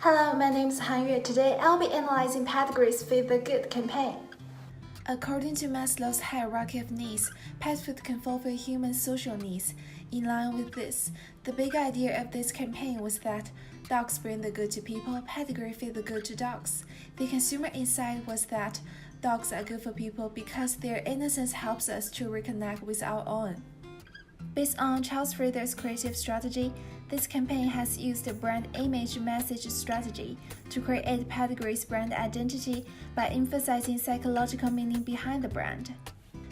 Hello, my name is Han Yue. Today I'll be analyzing Pedigree's Feed the Good campaign. According to Maslow's hierarchy of needs, pet food can fulfill human social needs. In line with this, the big idea of this campaign was that dogs bring the good to people, Pedigree feed the good to dogs. The consumer insight was that dogs are good for people because their innocence helps us to reconnect with our own. Based on Charles Frieder's creative strategy, this campaign has used the brand image message strategy to create Pedigree's brand identity by emphasizing psychological meaning behind the brand.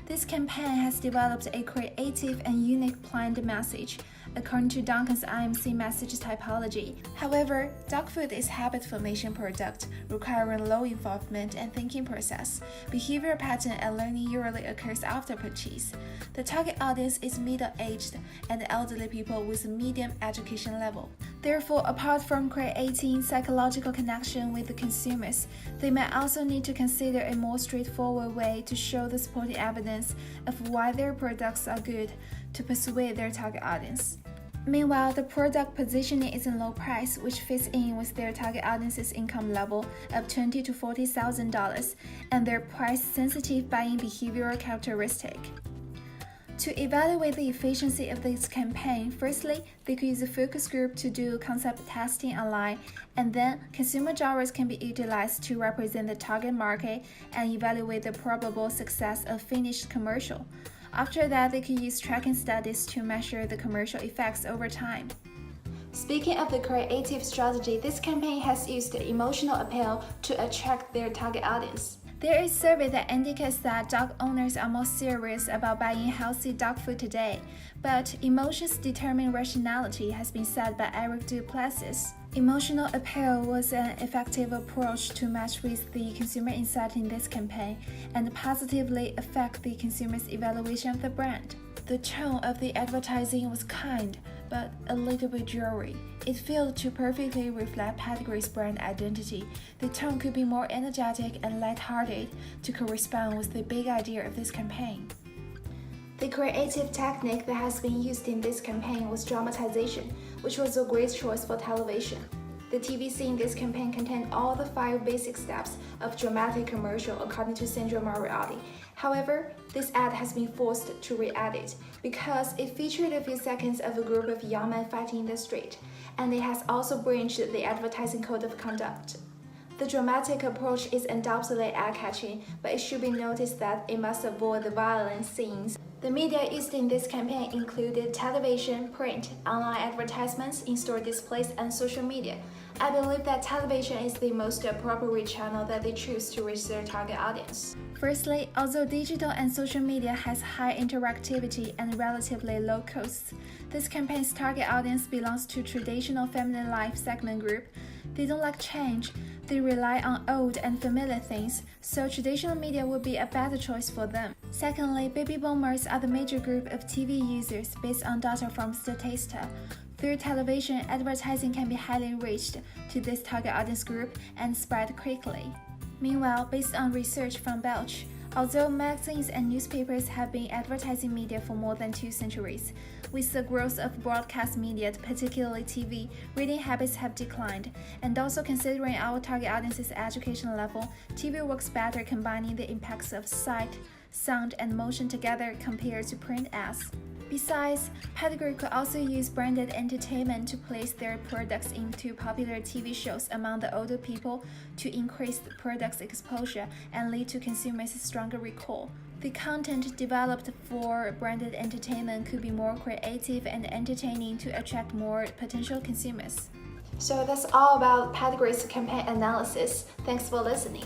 This campaign has developed a creative and unique planned message, according to Duncan's IMC message typology. However, dog food is habit formation product requiring low involvement and thinking process. Behavior pattern and learning usually occurs after purchase. The target audience is middle-aged and elderly people with a medium education level. Therefore, apart from creating psychological connection with the consumers, they may also need to consider a more straightforward way to show the supporting evidence of why their products are good to persuade their target audience. Meanwhile, the product positioning is in low price, which fits in with their target audience's income level of $20,000 to $40,000 and their price-sensitive buying behavioral characteristic. To evaluate the efficiency of this campaign, firstly, they could use a focus group to do concept testing online, and then consumer genres can be utilized to represent the target market and evaluate the probable success of finished commercial. After that, they could use tracking studies to measure the commercial effects over time. Speaking of the creative strategy, this campaign has used the emotional appeal to attract their target audience. There is a survey that indicates that dog owners are more serious about buying healthy dog food today, but emotions determine rationality has been said by Eric Duplessis. Emotional appeal was an effective approach to match with the consumer insight in this campaign and positively affect the consumer's evaluation of the brand. The tone of the advertising was kind, but a little bit dreary. It failed to perfectly reflect Pedigree's brand identity. The tone could be more energetic and lighthearted to correspond with the big idea of this campaign. The creative technique that has been used in this campaign was dramatization, which was a great choice for television. The TV scene in this campaign contained all the 5 basic steps of dramatic commercial according to Sandra Moriarty. However, this ad has been forced to re-edit because it featured a few seconds of a group of young men fighting in the street, and it has also breached the advertising code of conduct. The dramatic approach is undoubtedly eye-catching, but it should be noticed that it must avoid the violent scenes. The media used in this campaign included television, print, online advertisements, in-store displays, and social media. I believe that television is the most appropriate channel that they choose to reach their target audience. Firstly, although digital and social media has high interactivity and relatively low costs, this campaign's target audience belongs to traditional family life segment group. They don't like change. They rely on old and familiar things, so traditional media would be a better choice for them. Secondly, baby boomers are the major group of TV users based on data from Statista. Through television, advertising can be highly reached to this target audience group and spread quickly. Meanwhile, based on research from Belch, although magazines and newspapers have been advertising media for more than 2 centuries, with the growth of broadcast media, particularly TV, reading habits have declined. And also considering our target audience's education level, TV works better combining the impacts of sight, sound, and motion together compared to print ads. Besides, Pedigree could also use branded entertainment to place their products into popular TV shows among the older people to increase the product's exposure and lead to consumers' stronger recall. The content developed for branded entertainment could be more creative and entertaining to attract more potential consumers. So that's all about Pedigree's campaign analysis. Thanks for listening.